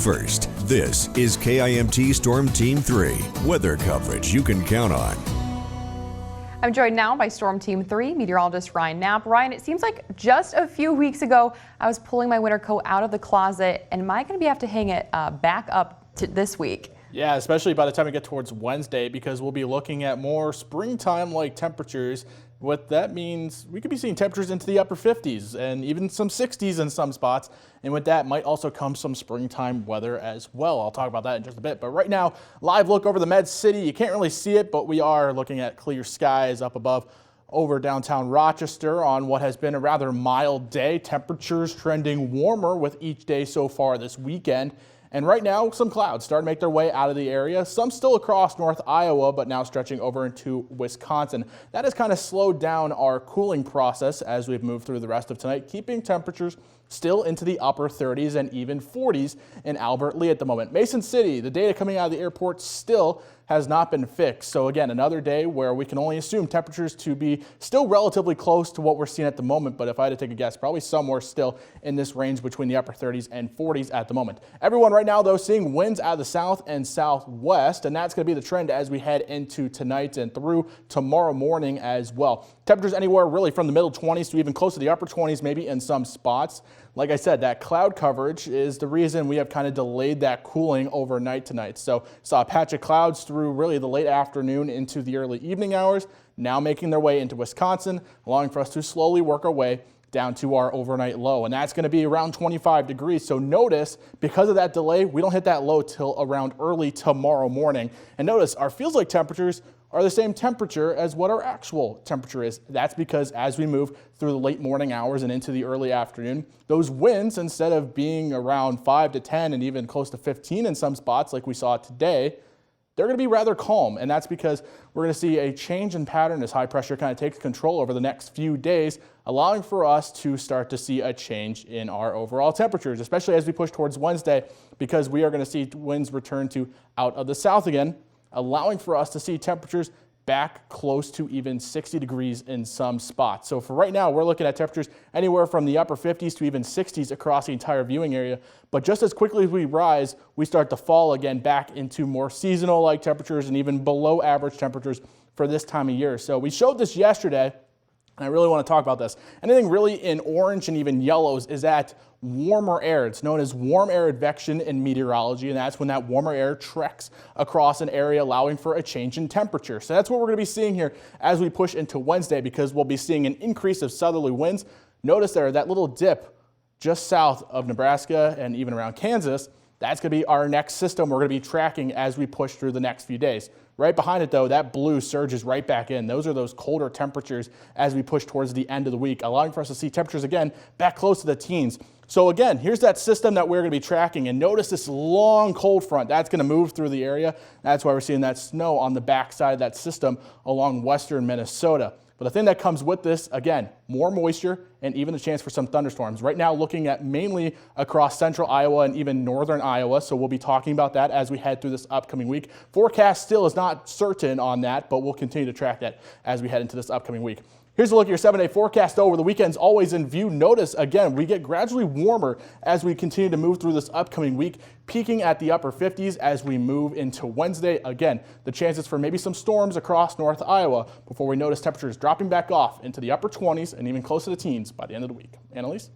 first. This is KIMT Storm Team 3, weather coverage you can count on. I'm joined now by Storm Team 3 meteorologist Ryan Knapp. Ryan, it seems like just a few weeks ago I was pulling my winter coat out of the closet, and am I going to have to hang it back up to this week? Yeah, especially by the time we get towards Wednesday, because we'll be looking at more springtime-like temperatures. What that means, we could be seeing temperatures into the upper 50s and even some 60s in some spots. And with that might also come some springtime weather as well. I'll talk about that in just a bit. But right now, live look over the Med City. You can't really see it, but we are looking at clear skies up above over downtown Rochester on what has been a rather mild day. Temperatures trending warmer with each day so far this weekend. And right now, some clouds starting to make their way out of the area. Some still across North Iowa, but now stretching over into Wisconsin. That has kind of slowed down our cooling process as we've moved through the rest of tonight, keeping temperatures still into the upper 30s and even 40s in Albert Lea at the moment. Mason City, the data coming out of the airport still has not been fixed. So again, another day where we can only assume temperatures to be still relatively close to what we're seeing at the moment. But if I had to take a guess, probably somewhere still in this range between the upper 30s and 40s at the moment. Everyone right now, though, seeing winds out of the south and southwest, and that's going to be the trend as we head into tonight and through tomorrow morning as well. Temperatures anywhere really from the middle 20s to even close to the upper 20s, maybe in some spots. Like I said, that cloud coverage is the reason we have kind of delayed that cooling overnight tonight. So saw a patch of clouds through really the late afternoon into the early evening hours, now making their way into Wisconsin, allowing for us to slowly work our way down to our overnight low. And that's going to be around 25 degrees. So notice, because of that delay, we don't hit that low till around early tomorrow morning. And notice our feels like temperatures are the same temperature as what our actual temperature is. That's because as we move through the late morning hours and into the early afternoon, those winds, instead of being around 5 to 10 and even close to 15 in some spots like we saw today, they're going to be rather calm. And that's because we're going to see a change in pattern as high pressure kind of takes control over the next few days, allowing for us to start to see a change in our overall temperatures, especially as we push towards Wednesday, because we are going to see winds return to out of the south again, allowing for us to see temperatures back close to even 60 degrees in some spots. So for right now, we're looking at temperatures anywhere from the upper 50s to even 60s across the entire viewing area. But just as quickly as we rise, we start to fall again back into more seasonal-like temperatures and even below average temperatures for this time of year. So we showed this yesterday, and I really want to talk about this. Anything really in orange and even yellows is at warmer air. It's known as warm air advection in meteorology, and that's when that warmer air treks across an area, allowing for a change in temperature. So that's what we're going to be seeing here as we push into Wednesday, because we'll be seeing an increase of southerly winds. Notice there, that little dip just south of Nebraska and even around Kansas. That's going to be our next system we're going to be tracking as we push through the next few days. Right behind it, though, that blue surges right back in. Those are those colder temperatures as we push towards the end of the week, allowing for us to see temperatures again back close to the teens. So again, here's that system that we're going to be tracking. And notice this long cold front that's going to move through the area. That's why we're seeing that snow on the backside of that system along western Minnesota. But the thing that comes with this, again, more moisture and even the chance for some thunderstorms. Right now, looking at mainly across central Iowa and even northern Iowa. So we'll be talking about that as we head through this upcoming week. Forecast still is not certain on that, but we'll continue to track that as we head into this upcoming week. Here's a look at your 7-day forecast over the weekend's always in view. Notice, again, we get gradually warmer as we continue to move through this upcoming week, peaking at the upper 50s as we move into Wednesday. Again, the chances for maybe some storms across North Iowa before we notice temperatures dropping back off into the upper 20s and even close to the teens by the end of the week. Annalise?